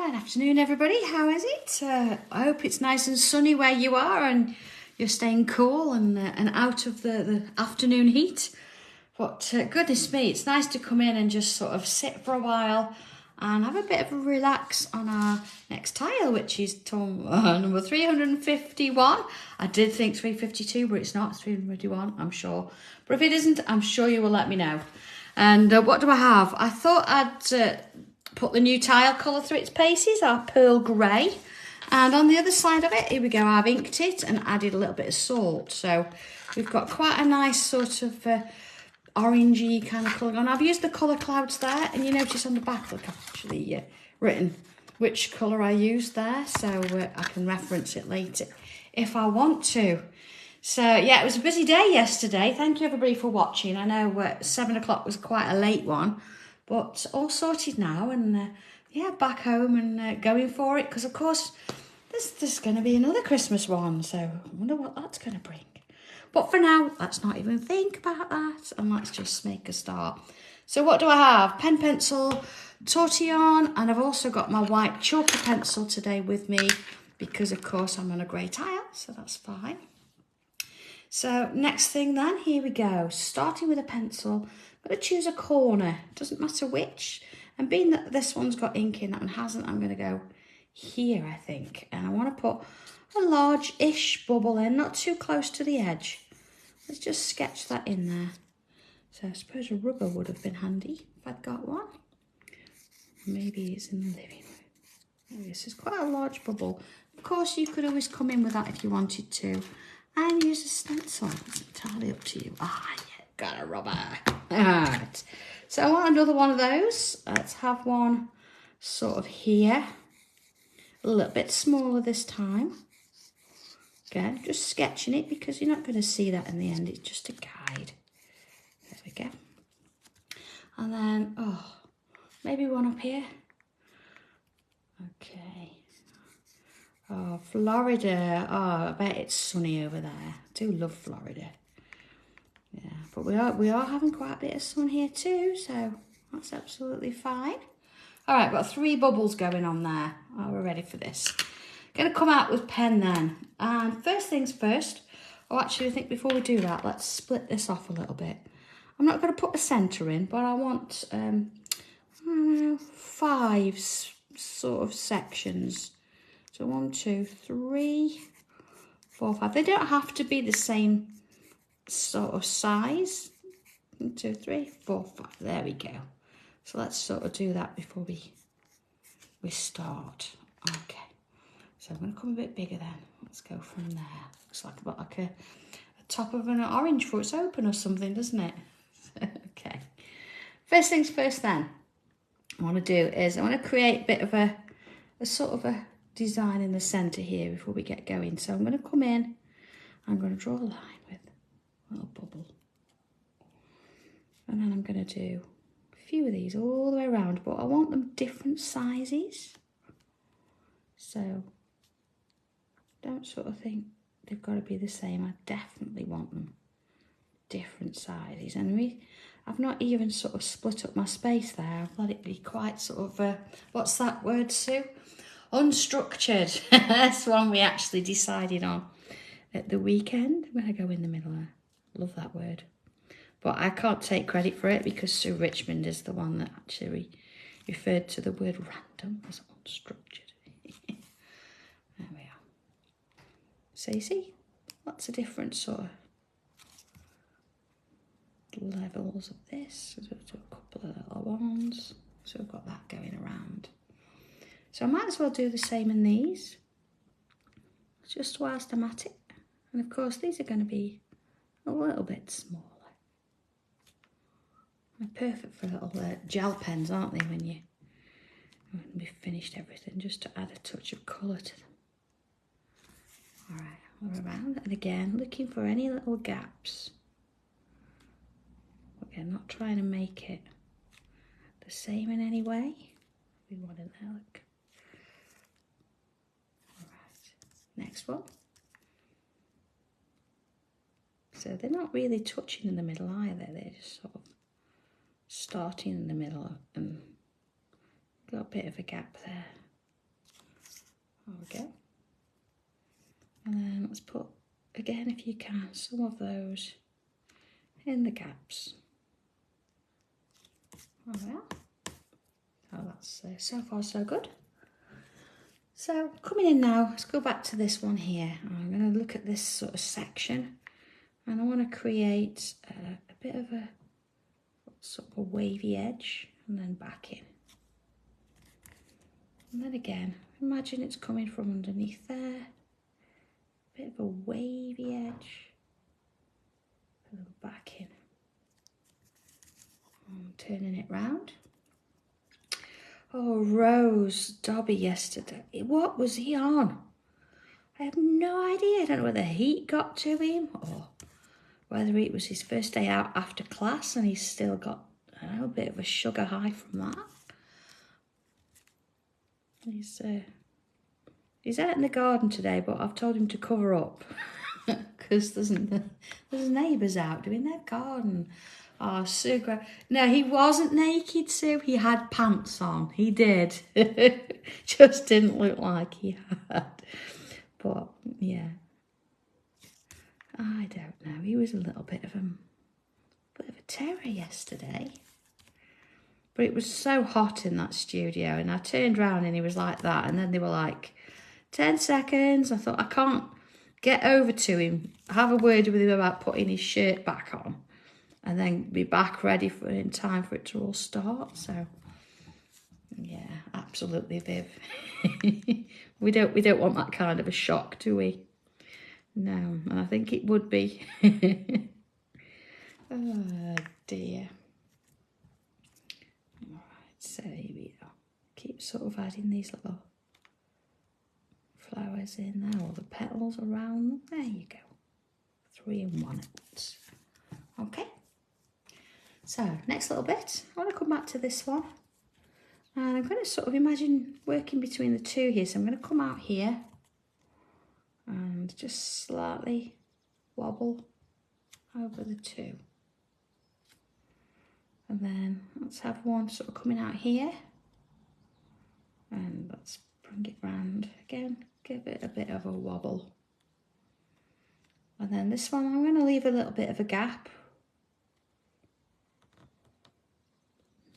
Good afternoon, everybody. How is it? I hope it's nice and sunny where you are and you're staying cool and out of the afternoon heat. But goodness me, it's nice to come in and just sort of sit for a while and have a bit of a relax on our next tile, which is number 351. I did think 352, but it's not. It's 351, I'm sure. But if it isn't, I'm sure you will let me know. And what do I have? I thought I'd put the new tile colour through its paces, our pearl grey. And on the other side of it, here we go, I've inked it and added a little bit of salt. So we've got quite a nice sort of orangey kind of colour on. I've used the colour clouds there, and you notice on the back, look, I've actually written which colour I used there, so I can reference it later if I want to. So yeah, it was a busy day yesterday. Thank you everybody for watching. I know 7 o'clock was quite a late one, but all sorted now, and yeah, back home and going for it, because of course there's going to be another Christmas one, so I wonder what that's going to bring. But for now, let's not even think about that, and let's just make a start. So what do I have? Pen, pencil, tortillon, and I've also got my white chalky pencil today with me, because of course I'm on a grey tile, so that's fine. So next thing then, here we go. Starting with a pencil, I'm going to choose a corner, doesn't matter which. And being that this one's got ink in, that one hasn't, I'm going to go here, I think. And I want to put a large-ish bubble in, not too close to the edge. Let's just sketch that in there. So I suppose a rubber would have been handy if I'd got one. Maybe it's in the living room. This is quite a large bubble. Of course, you could always come in with that if you wanted to. And use a stencil. It's entirely up to you. Ah, yeah, got a rubber. All right. So I want another one of those. Let's have one sort of here. A little bit smaller this time. Again, just sketching it because you're not going to see that in the end. It's just a guide. There we go. And then, oh, maybe one up here. Okay. Oh, Florida. Oh, I bet it's sunny over there. I do love Florida. Yeah, but we are having quite a bit of sun here too, so that's absolutely fine. All right, got 3 bubbles going on there. Oh, we're ready for this. Gonna come out with pen then. And first things first, oh, actually, I think before we do that, let's split this off a little bit. I'm not gonna put a centre in, but I want 5 sort of sections. So 1, 2, 3, 4, 5. They don't have to be the same sort of size. 1, 2, 3, 4, 5. There we go. So let's sort of do that before we start. Okay. So I'm going to come a bit bigger then. Let's go from there. Looks like about like a top of an orange fruit. It's open or something, doesn't it? Okay. First things first then. What I want to do is I want to create a bit of a sort of a design in the centre here before we get going. So I'm going to come in, I'm going to draw a line with a little bubble, and then I'm going to do a few of these all the way around, but I want them different sizes, so don't sort of think they've got to be the same. I definitely want them different sizes, and I've not even sort of split up my space there. I've let it be quite sort of what's that word, Sue? Unstructured. That's one we actually decided on at the weekend. I'm going to go in the middle there. Love that word. But I can't take credit for it because Sue Richmond is the one that actually referred to the word random as unstructured. There we are. So you see, lots of different sort of levels of this. So we'll do a couple of little ones. So we've got that going around. So I might as well do the same in these, just whilst I'm at it. And of course, these are going to be a little bit smaller. They're perfect for little gel pens, aren't they, when we've finished everything, just to add a touch of colour to them. All right, we're around, and again, looking for any little gaps. Again, not trying to make it the same in any way. We want it there, look. Next one. So they're not really touching in the middle either. They're just sort of starting in the middle and got a bit of a gap there. There we go. And then let's put, again, if you can, some of those in the gaps. Oh well. Oh, that's so far so good. So coming in now, let's go back to this one here. I'm going to look at this sort of section, and I want to create a bit of a sort of a wavy edge, and then back in. And then again, imagine it's coming from underneath there. A bit of a wavy edge, and then back in. I'm turning it round. Oh, Rose Dobby yesterday. What was he on? I have no idea. I don't know whether heat got to him or whether it was his first day out after class and he's still got, I don't know, a bit of a sugar high from that. He's out in the garden today, but I've told him to cover up because there's neighbours out doing their garden. Oh, Sue. No, he wasn't naked, Sue. He had pants on. He did. Just didn't look like he had. But, yeah. I don't know. He was a little bit of a terror yesterday. But it was so hot in that studio. And I turned around and he was like that. And then they were like, 10 seconds. I thought, I can't get over to him, have a word with him about putting his shirt back on, and then be back ready for in time for it to all start. So yeah, absolutely, Viv. we don't want that kind of a shock, do we? No, and I think it would be. Oh dear. All right, so here we go. Keep sort of adding these little flowers in there, or the petals around them. There you go. 3 in 1 at once. Okay. So, next little bit, I want to come back to this one. And I'm going to sort of imagine working between the two here. So I'm going to come out here and just slightly wobble over the two. And then let's have one sort of coming out here. And let's bring it round again, give it a bit of a wobble. And then this one, I'm going to leave a little bit of a gap.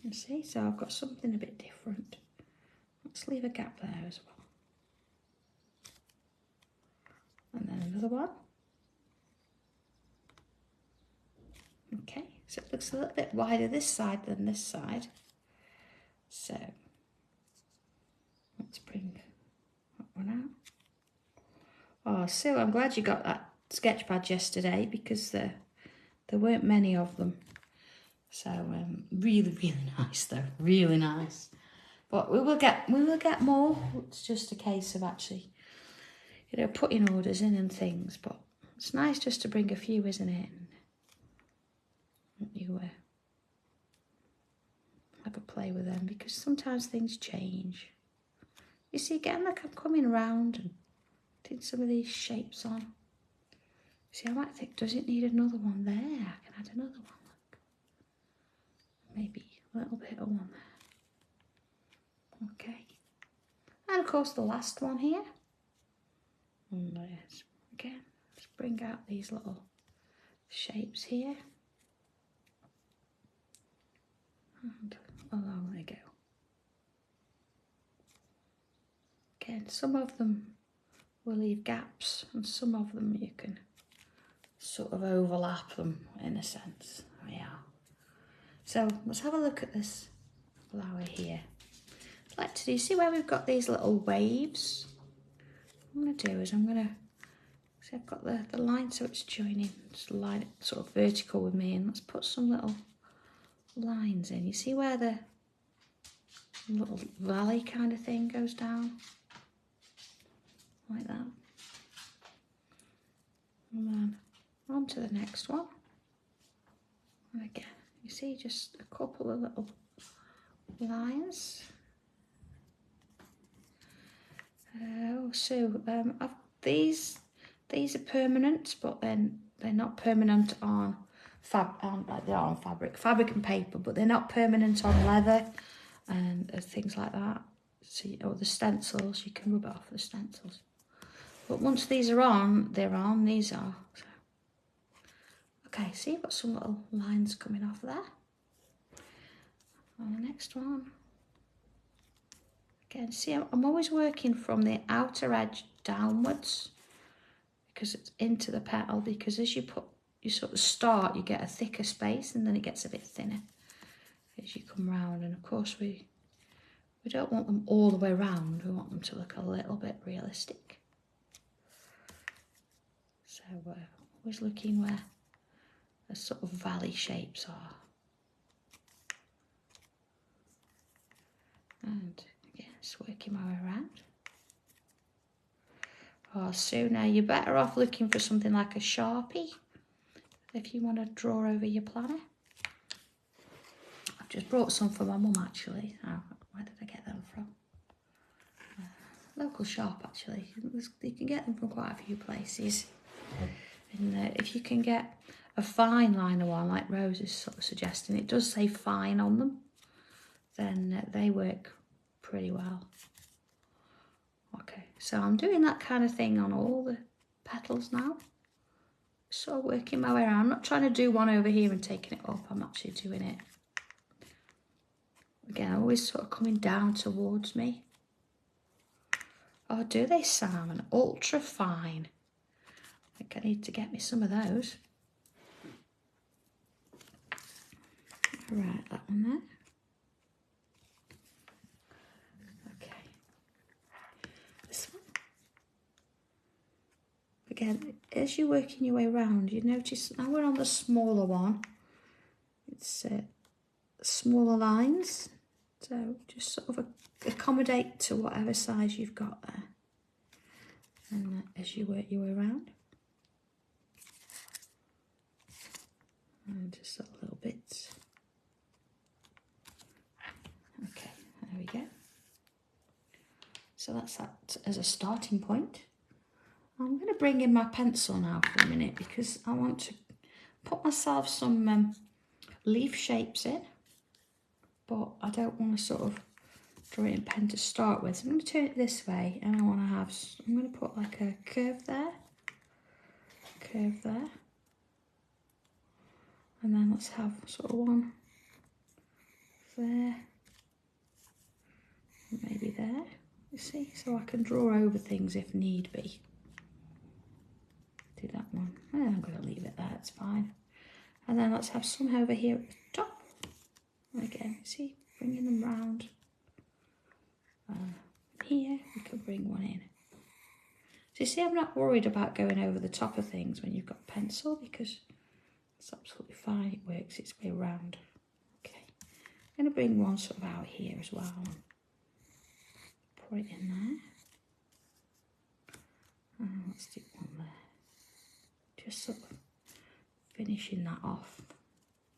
You see, so I've got something a bit different. Let's leave a gap there as well. And then another one. Okay, so it looks a little bit wider this side than this side. So let's bring that one out. Oh, Sue, I'm glad you got that sketch pad yesterday because there weren't many of them. So really, really nice though, really nice. But we will get more. It's just a case of actually, putting orders in and things. But it's nice just to bring a few, isn't it? And you have a play with them because sometimes things change. You see, again, like I'm coming around and putting some of these shapes on. See, I might think, does it need another one there? I can add another one. Maybe a little bit of one there. Okay. And of course the last one here. And again, let's bring out these little shapes here. And along they go. Again, some of them will leave gaps and some of them you can sort of overlap them in a sense. Yeah. So let's have a look at this flower here. I'd like to do, see where we've got these little waves? What I'm going to do is see I've got the line so it's joining, just line it sort of vertical with me, and let's put some little lines in. You see where the little valley kind of thing goes down? Like that. And then on to the next one. And again. You see, just a couple of little lines. These are permanent, but then they're not permanent on like they are on fabric and paper, but they're not permanent on leather and things like that. see, or the stencils, you can rub it off the stencils. But once these are on, they're on, these are. So. Okay, see, you've got some little lines coming off there. On the next one. Again, see, I'm always working from the outer edge downwards because it's into the petal, because as you sort of start, you get a thicker space and then it gets a bit thinner as you come round. And of course we don't want them all the way round, we want them to look a little bit realistic. So we're always looking where the sort of valley shapes are. And again, just working my way around. Oh, so now you're better off looking for something like a Sharpie if you want to draw over your planner. I've just brought some for my mum actually. Oh, where did I get them from? Local shop actually. You can get them from quite a few places. And if you can get a fine liner one, like Rose is sort of suggesting, it does say fine on them, then they work pretty well. Okay, so I'm doing that kind of thing on all the petals now. Sort of working my way around. I'm not trying to do one over here and taking it up, I'm actually doing it. Again, always sort of coming down towards me. Oh, do they, Sam? Ultra fine. I think I need to get me some of those. Right, that one there. Okay. This one. Again, as you're working your way around, you notice now we're on the smaller one. It's smaller lines. So just sort of accommodate to whatever size you've got there. And as you work your way around. And just little bits. Okay, there we go. So that's that as a starting point. I'm going to bring in my pencil now for a minute because I want to put myself some leaf shapes in, but I don't want to sort of draw it in pen to start with. So I'm going to turn it this way, and I'm going to put like a curve there, and then let's have sort of one there, maybe there, you see, so I can draw over things if need be. Do that one. I'm going to leave it there, it's fine. And then let's have some over here at the top. Again, see, bringing them round. Here, we can bring one in. So you see, I'm not worried about going over the top of things when you've got a pencil because it's absolutely fine, it works its way around. Okay, I'm going to bring one sort of out here as well. Put it in there. And let's do one there. Just sort of finishing that off.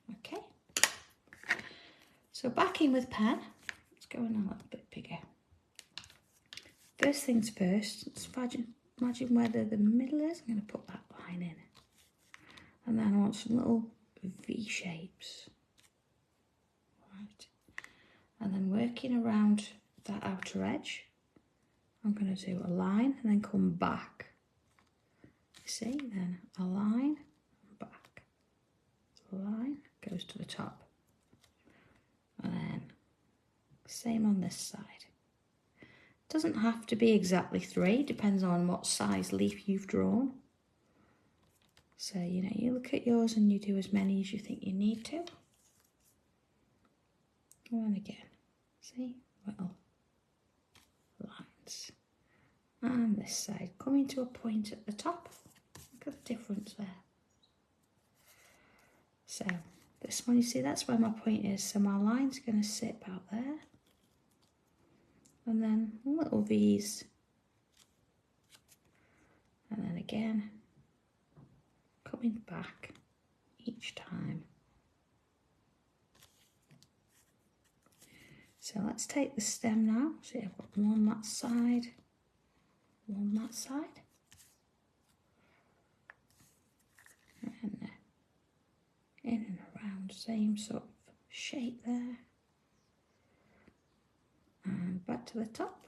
Okay. So back in with pen. Let's go in a little bit bigger. First things first, let's imagine where the middle is. I'm going to put that line in. And then I want some little V shapes. Right. And then working around that outer edge, I'm going to do a line and then come back. You see, then a line and back. So a line goes to the top. And then same on this side. Doesn't have to be exactly 3, depends on what size leaf you've drawn. So, you know, you look at yours and you do as many as you think you need to. And again, see, little lines. And this side, coming to a point at the top. Look at the difference there. So, this one, you see, that's where my point is. So my line's going to sit about there. And then little V's. And then again, coming back each time. So let's take the stem now. See, I've got one that side, one that side. And in and around, same sort of shape there. And back to the top.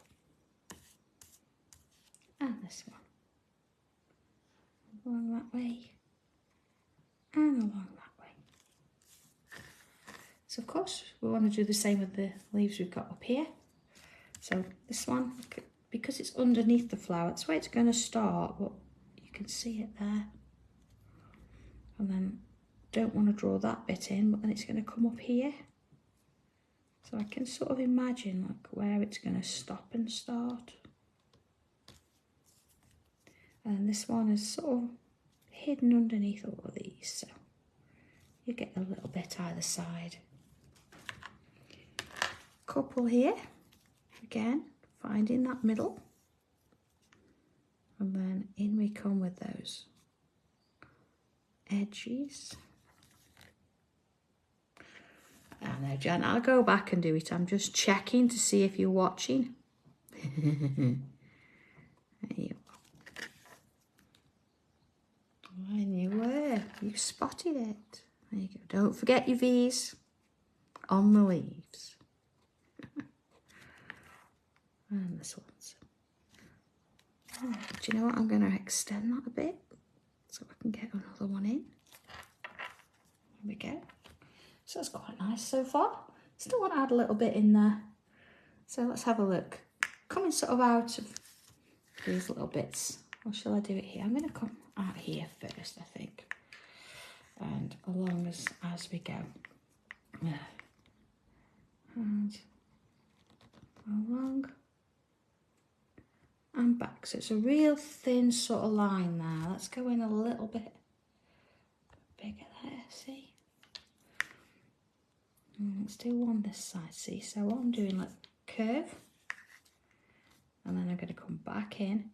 And this one. Along that way. And along that way. So of course we want to do the same with the leaves we've got up here. So this one, because it's underneath the flower, that's where it's going to start, but you can see it there. And then don't want to draw that bit in, but then it's going to come up here. So I can sort of imagine like where it's going to stop and start. And this one is sort of hidden underneath all of these, so you get a little bit either side. Couple here, again, finding that middle. And then in we come with those edges. I know, Jan, I'll go back and do it. I'm just checking to see if you're watching. There you are. And you were. You spotted it. There you go. Don't forget your V's on the leaves. And this one's. Oh, do you know what? I'm going to extend that a bit so I can get another one in. There we go. So that's quite nice so far. Still want to add a little bit in there. So let's have a look. Coming sort of out of these little bits. Or shall I do it here? I'm going to come out here first, I think. And along as we go. And along and back. So it's a real thin sort of line there. Let's go in a little bit bigger there, see? And let's do one this side, see? So what I'm doing, like curve. And then I'm going to come back in.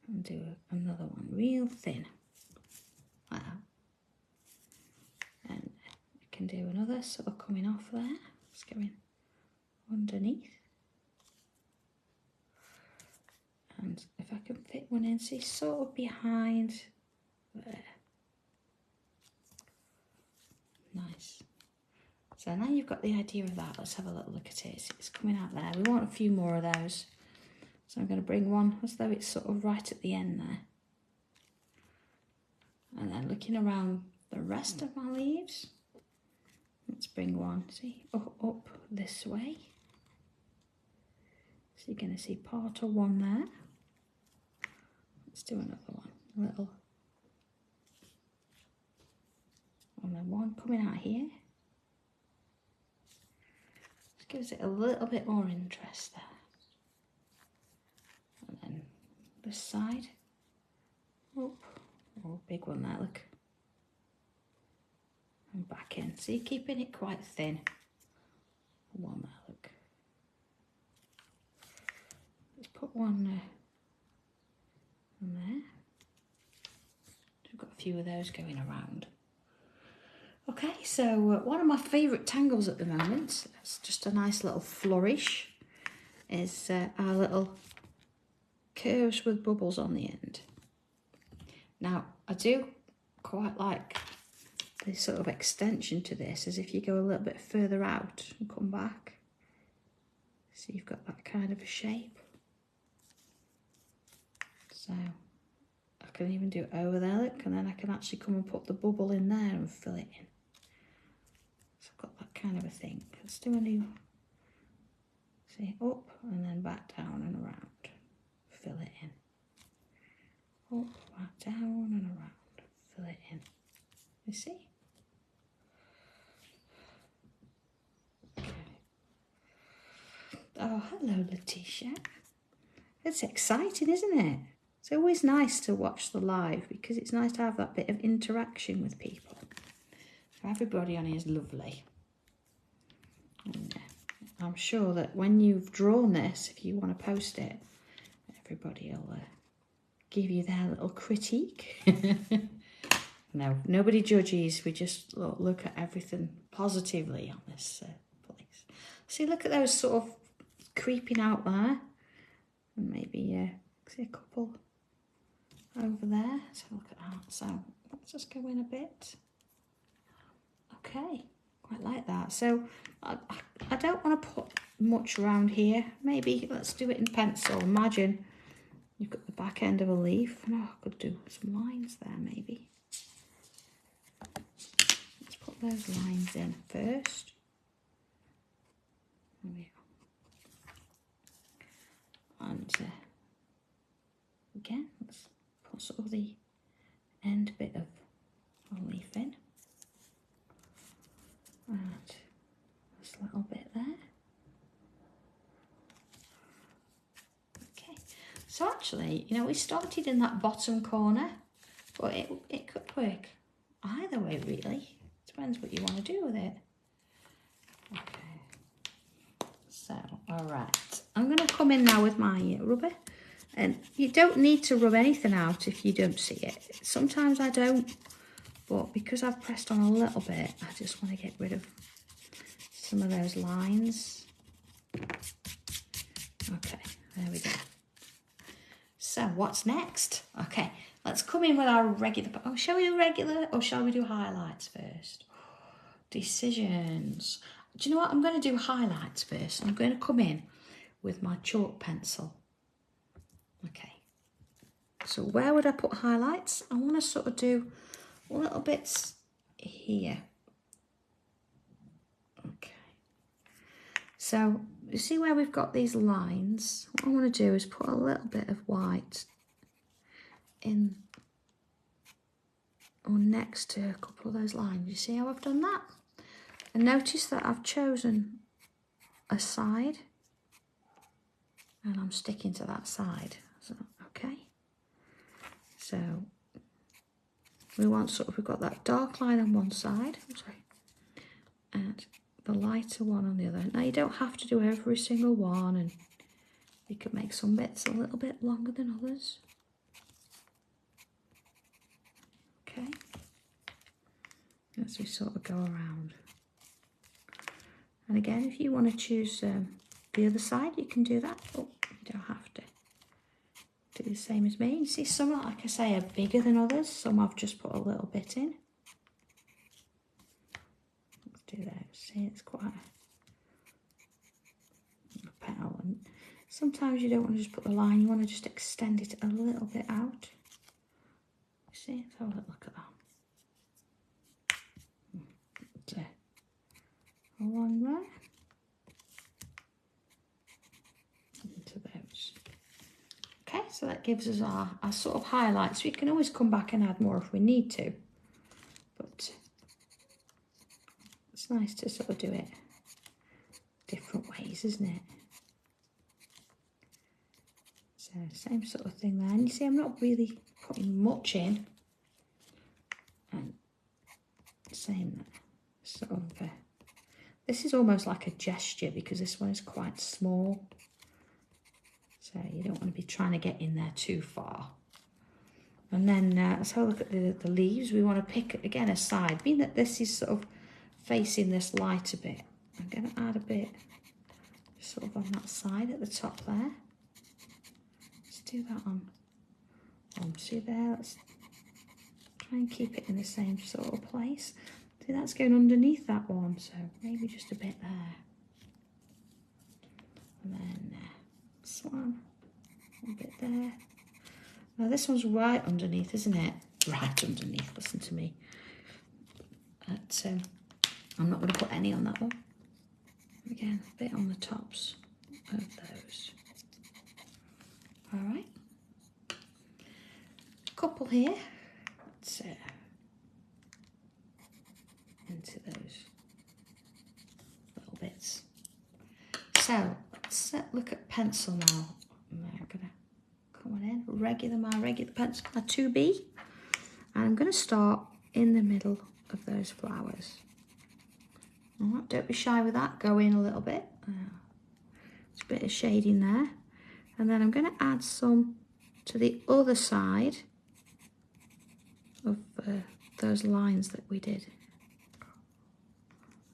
And do another one real thin. Like that. And I can do another sort of coming off there. Just going underneath. And if I can fit one in, see, sort of behind there. Nice. So now you've got the idea of that. Let's have a little look at it. It's coming out there. We want a few more of those. So I'm going to bring one as though it's sort of right at the end there. And then looking around the rest of my leaves, let's bring one, see, up this way. So you're going to see part of one there. Let's do another one, a little. And then one coming out here. Just gives it a little bit more interest there. And then this side, up, oh, big one there, look. And back in, so you're keeping it quite thin. One there, look. Let's put one in there. We've got a few of those going around. Okay, so one of my favourite tangles at the moment, it's just a nice little flourish, is our little curves with bubbles on the end. Now, I do quite like this sort of extension to this, as if you go a little bit further out and come back. So you've got that kind of a shape. So I can even do it over there, look, and then I can actually come and put the bubble in there and fill it in. So I've got that kind of a thing. Let's do a new, see, up and then back down and around. Fill it in. Up, back down and around. Fill it in. You see? Okay. Oh, hello, Letitia. It's exciting, isn't it? It's always nice to watch the live because it's nice to have that bit of interaction with people. Everybody on here is lovely. And I'm sure that when you've drawn this, if you want to post it, everybody will give you their little critique. No, nobody judges. We just look at everything positively on this place. See, look at those sort of creeping out there. And maybe see a couple over there. Let's have a look at that. So let's just go in a bit. Okay, quite like that. So I don't want to put much around here. Maybe let's do it in pencil. Imagine you've got the back end of a leaf. Oh, I could do some lines there maybe. Let's put those lines in first. There we go. And again, let's put sort of the end bit of a leaf in. And this little bit there. Okay, so actually, you know, we started in that bottom corner, but it could work either way really. Depends what you want to do with it. Okay, so all right, I'm going to come in now with my rubber, and you don't need to rub anything out if you don't see it. Sometimes I don't, but because I've pressed on a little bit, I just want to get rid of some of those lines. Okay, there we go. So what's next? Okay, let's come in with our regular, oh, shall we do regular or shall we do highlights first? Decisions. Do you know what? I'm going to do highlights first. I'm going to come in with my chalk pencil. Okay, so where would I put highlights? I want to sort of do little bits here. Okay, so you see where we've got these lines? What I want to do is put a little bit of white in or next to a couple of those lines. You see how I've done that? And notice that I've chosen a side and I'm sticking to that side. So, okay, so we want sort of, we've got that dark line on one side, and the lighter one on the other. Now you don't have to do every single one, and you could make some bits a little bit longer than others. Okay, as we sort of go around. And again, if you want to choose the other side, you can do that. Oh, you don't have to do the same as me. You see, some, like I say, are bigger than others. Some I've just put a little bit in. Let's do that. See, it's quite a petal. And sometimes you don't want to just put the line. You want to just extend it a little bit out. You see, let's have a look at that. Along there. Into those. Okay, so that gives us our sort of highlights. We can always come back and add more if we need to, but it's nice to sort of do it different ways, isn't it? So same sort of thing there. And you see, I'm not really putting much in. And same there. Sort of, this is almost like a gesture because this one is quite small. So you don't want to be trying to get in there too far. And then let's have a look at the leaves. We want to pick, again, a side. Being that this is sort of facing this light a bit, I'm going to add a bit sort of on that side at the top there. Let's do that on. See there, let's try and keep it in the same sort of place. See, that's going underneath that one, so maybe just a bit there. And then this one, a bit there. Now this one's right underneath, isn't it? Right underneath, listen to me. But I'm not going to put any on that one. Again, a bit on the tops of those. All right. A couple here. Let's into those little bits. So let's look at pencil now. I'm going to come on in, my regular pencil, my 2B, and I'm going to start in the middle of those flowers. All right, don't be shy with that. Go in a little bit. There's a bit of shading there, and then I'm going to add some to the other side of those lines that we did.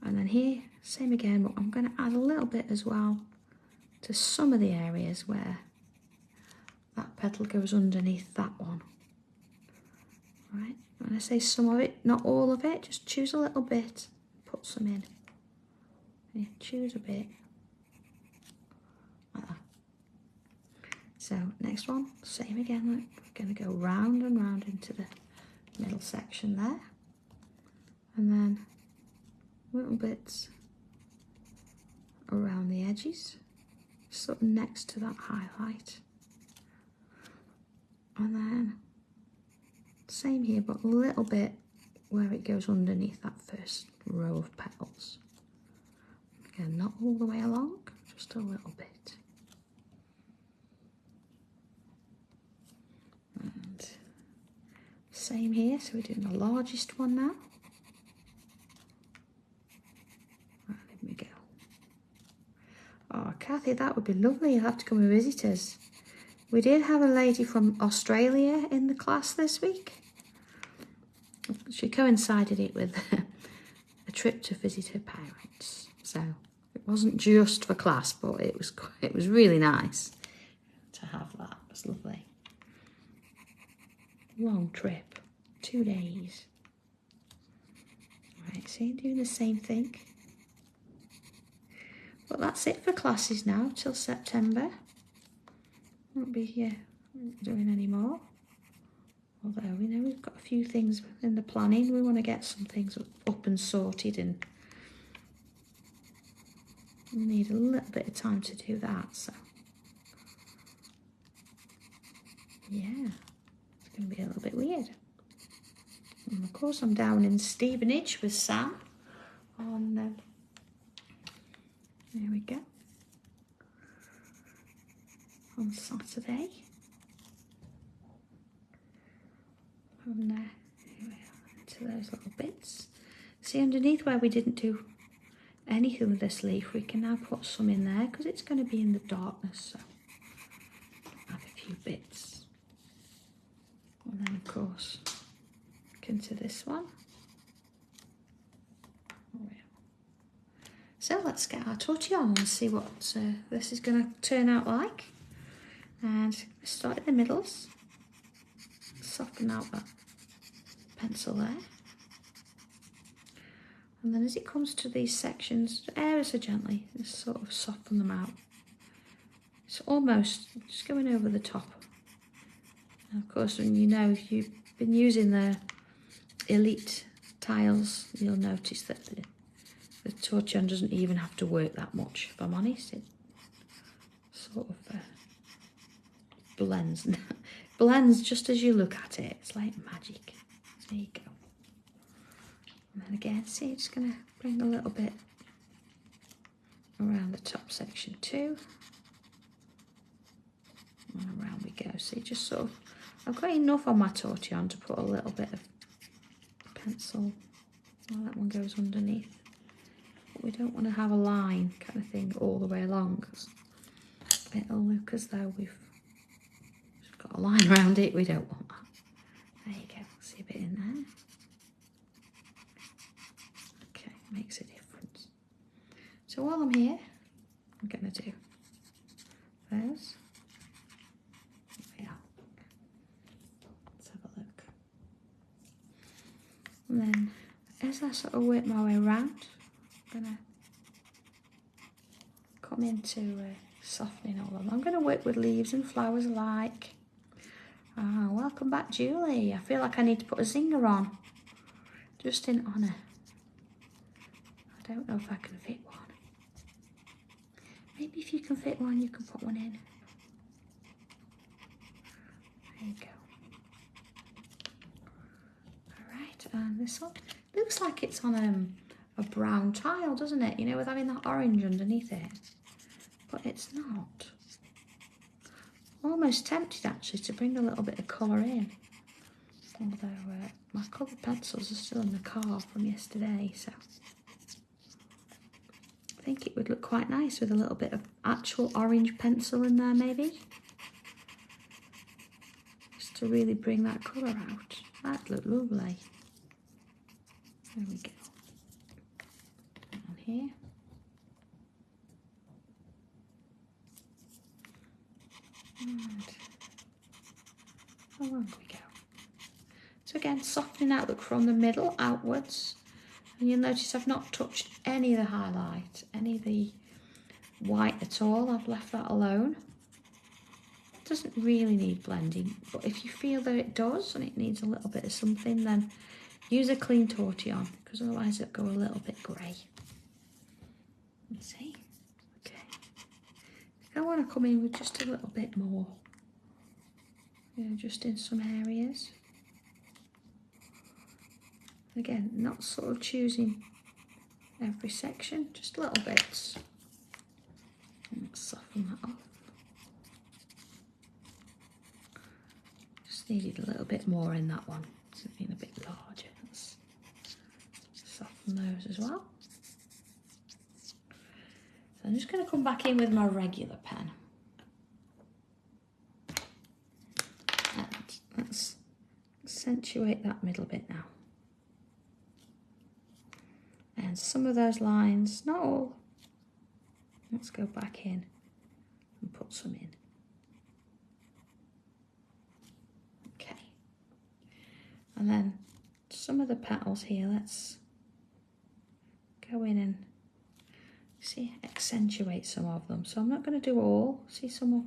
And then here, same again, but I'm going to add a little bit as well to some of the areas where that petal goes underneath that one. All right, when I say some of it, not all of it, just choose a little bit, put some in. You choose a bit. Like that. So next one, same again. Look, we're going to go round and round into the middle section there. And then little bits around the edges, sort of next to that highlight. And then same here, but a little bit where it goes underneath that first row of petals. Again, not all the way along, just a little bit. And same here, so we're doing the largest one now. Right, there we go. Oh, Kathy, that would be lovely. You'll have to come and visit us. We did have a lady from Australia in the class this week. She coincided it with a trip to visit her parents. So it wasn't just for class, but it was really nice to have that. It was lovely. Long trip, 2 days. Right, so you're doing the same thing. But that's it for classes now till September. Won't be doing any more. Although we know we've got a few things in the planning. We want to get some things up and sorted, and we need a little bit of time to do that. So yeah, it's going to be a little bit weird. And of course I'm down in Stevenage with Sam on, there we go, on Saturday. And here we are, into those little bits. See, underneath where we didn't do anything with this leaf, we can now put some in there because it's going to be in the darkness, so add a few bits. And then of course look into this one. So let's get our tortillon and see what this is going to turn out like. And start in the middles, soften out that pencil there, and then as it comes to these sections, ever so gently, just sort of soften them out. It's almost just going over the top. And of course, when you know if you've been using the Elite tiles, you'll notice that the tortillon doesn't even have to work that much, if I'm honest. It sort of blends just as you look at it. It's like magic. There you go. And then again, see, just going to bring a little bit around the top section too. And around we go. See, just sort of, I've got enough on my tortillon to put a little bit of pencil. Well, that one goes underneath. But we don't want to have a line kind of thing all the way along, because it'll look as though we've got a line around it. We don't want that. There you go. See a bit in there. Okay, makes a difference. So while I'm here, I'm going to do those. There we are. Let's have a look. And then as I sort of work my way around, I'm going to come into softening all of them. I'm going to work with leaves and flowers alike. Ah, welcome back, Julie. I feel like I need to put a zinger on, just in honour. I don't know if I can fit one. Maybe if you can fit one, you can put one in. There you go. All right, and this one looks like it's on a brown tile, doesn't it? You know, with having that orange underneath it, but it's not. Almost tempted actually to bring a little bit of colour in, although my coloured pencils are still in the car from yesterday, so I think it would look quite nice with a little bit of actual orange pencil in there, maybe, just to really bring that colour out. That'd look lovely. There we go. On here. And along we go. So again, softening out, look from the middle outwards, And you'll notice I've not touched any of the highlight, any of the white at all. I've left that alone. It doesn't really need blending, but if you feel that it does and it needs a little bit of something, then use a clean tortillon, because otherwise it'll go a little bit grey. Let's see. Okay. I want to come in with just a little bit more. Just in some areas. Again, not sort of choosing every section, just little bits. And soften that off. Just needed a little bit more in that one. It's been a bit larger. Let's soften those as well. So I'm just going to come back in with my regular pen. And let's accentuate that middle bit now. And some of those lines, not all, let's go back in and put some in. Okay. And then some of the petals here, let's go in and see, accentuate some of them. So I'm not going to do all. See some of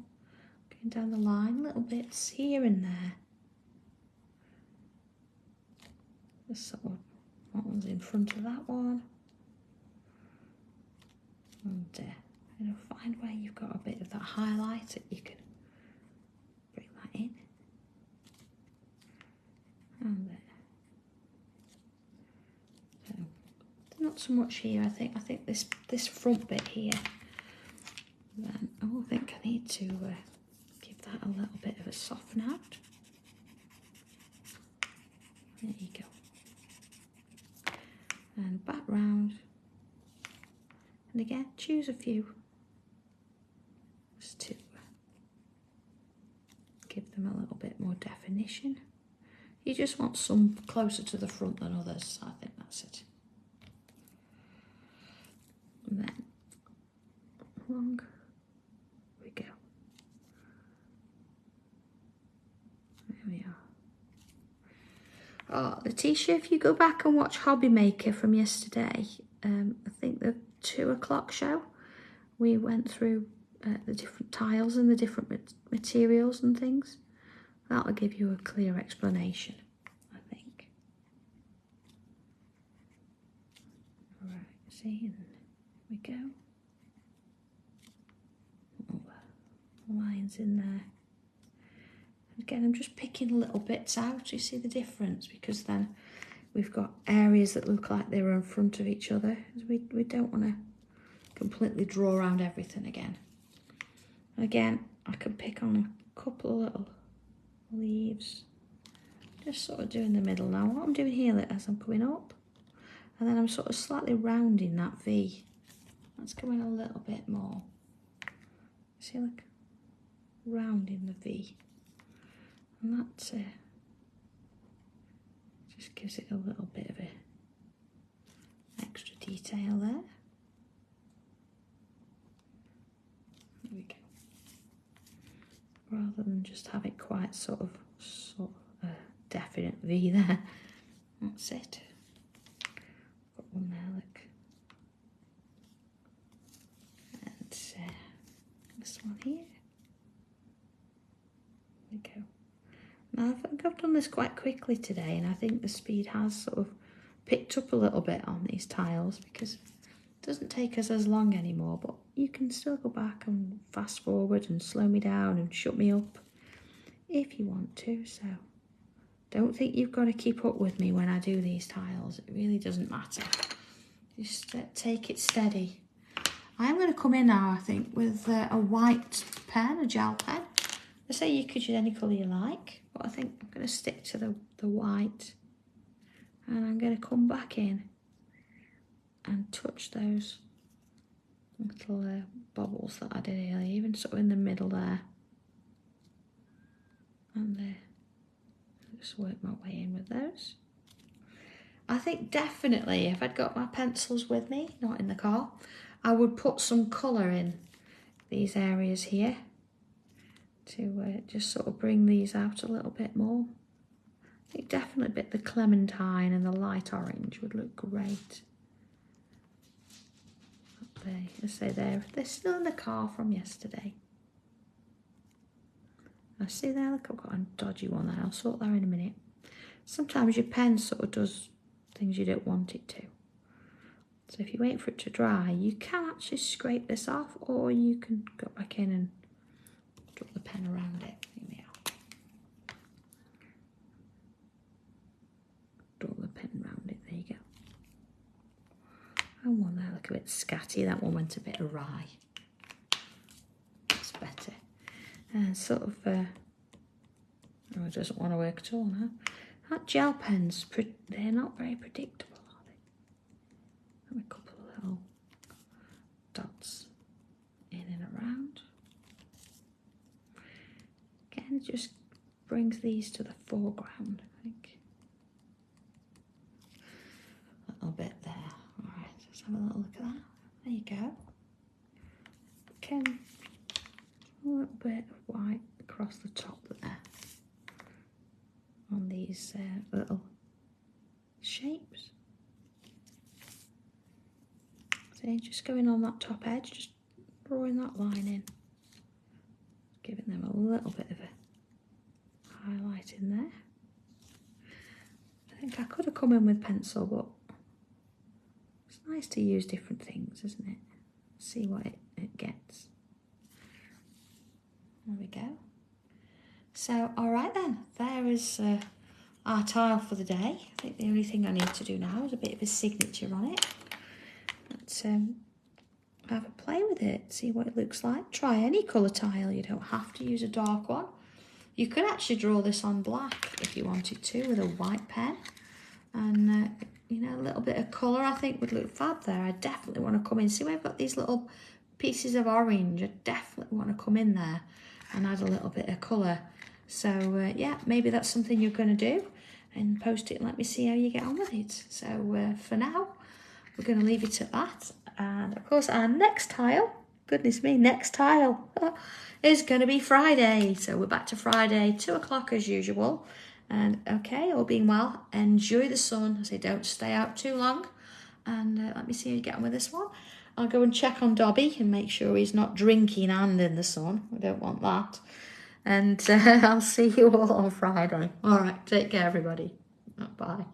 going down the line, little bits here and there. Just sort of that one's in front of that one. And find where you've got a bit of that highlight that you can bring that in. And there. So, not so much here, I think this front bit here. Then I think I need to give that a little bit of a soften out. There you go. And back round, and again choose a few just to give them a little bit more definition. You just want some closer to the front than others, I think that's it. And then along we go. There we are. Oh, Letitia, if you go back and watch Hobby Maker from yesterday, I think the 2 o'clock show, we went through the different tiles and the different materials and things. That'll give you a clear explanation, I think. Right, see, and we go. Oh, lines in there. Again, I'm just picking little bits out. You see the difference? Because then we've got areas that look like they're in front of each other. We don't want to completely draw around everything again. And again, I can pick on a couple of little leaves. Just sort of doing the middle now. What I'm doing here as I'm coming up, and then I'm sort of slightly rounding that V. That's going a little bit more. See, like rounding the V. And that just gives it a little bit of a extra detail there. There we go. Rather than just have it quite sort of a definite V there. That's it. Got one there, look. And this one here. There we go. Now, I think I've done this quite quickly today, and I think the speed has sort of picked up a little bit on these tiles because it doesn't take us as long anymore, but you can still go back and fast forward and slow me down and shut me up if you want to. So don't think you've got to keep up with me when I do these tiles. It really doesn't matter. Just take it steady. I'm going to come in now, I think, with a white pen, a gel pen. I say you could use any colour you like, but I think I'm going to stick to the white, and I'm going to come back in and touch those little bubbles that I did earlier, even sort of in the middle there, and there. Just work my way in with those. I think definitely if I'd got my pencils with me, not in the car, I would put some colour in these areas here to just sort of bring these out a little bit more. I think definitely a bit the clementine and the light orange would look great. Up there, I say they're still in the car from yesterday. I see there, look, I've got a dodgy one there. I'll sort that in a minute. Sometimes your pen sort of does things you don't want it to. So if you wait for it to dry, you can actually scrape this off, or you can go back in and drop the pen around it. Here we are. Draw the pen around it, there you go. And one there, look a bit scatty. That one went a bit awry. That's better. And sort of, oh, it doesn't want to work at all now. That gel pens, they're not very predictable, are they? And a couple of little dots in and around. Again, it just brings these to the foreground, I think. A little bit there. All right, let's have a little look at that. There you go. Again, a little bit of white across the top there on these little shapes. So just going on that top edge, just drawing that line in, giving them a little bit of a highlight in there. I think I could have come in with pencil, but it's nice to use different things, isn't it? See what it gets. There we go. So, all right then, there is our tile for the day. I think the only thing I need to do now is a bit of a signature on it. Let's have a play with it, see what it looks like. Try any colour tile, you don't have to use a dark one. You could actually draw this on black if you wanted to with a white pen. And, you know, a little bit of colour I think would look fab there. I definitely want to come in. See, we've got these little pieces of orange. I definitely want to come in there and add a little bit of colour. So, yeah, maybe that's something you're going to do. And post it and let me see how you get on with it. So, for now, we're going to leave it at that. And, of course, our next tile, goodness me, next tile is going to be Friday. So, we're back to Friday, 2 o'clock as usual. And, okay, all being well, enjoy the sun. I say don't stay out too long. And let me see how you get on with this one. I'll go and check on Dobby and make sure he's not drinking and in the sun. I don't want that. And I'll see you all on Friday. All right, take care, everybody. Bye.